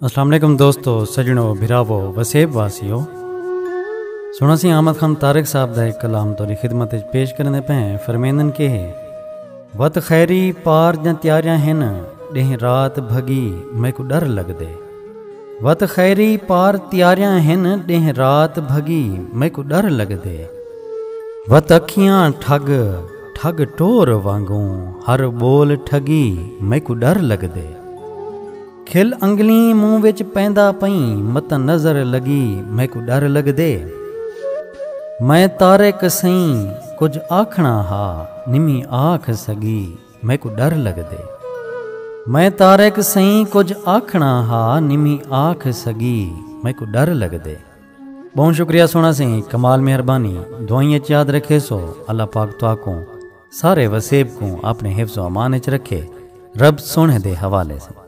अस्सलाम वालेकुम दोस्तों, सजनों, भिरावो, वसेब वासियों। सुना सी अहमद खान तारिक साहब का एक कलाम तोरी खिदमत पेश करने पे फरमेंदन के वत खैरी पार ज त्यारियां हैं डेह रात भगी मैं को डर लग दे। वत खैरी पार त्यारियां हैं डेह रात भगी मैं को डर लग दे। वत अखियां ठग ठग टोर वांगू हर बोल ठगी मैं को डर लग दे। खिल अंगली मुंह विच पैंदा पई मत नजर लगी मैं को डर लग दे। मैं तारिक सई कुछ आखना हा निमी आख सगी मैं को डर लग दे। मैं तारिक सई कुछ आखना हा निमी आख सगी मैं को डर लग दे। बहुत शुक्रिया सोना सिंह, कमाल मेहरबानी। दुआइयां याद रखे सो अल्लाह पाक तो को सारे वसेब को अपने हिफ्ज़ व अमान च रखे। रब सोने दे हवाले से।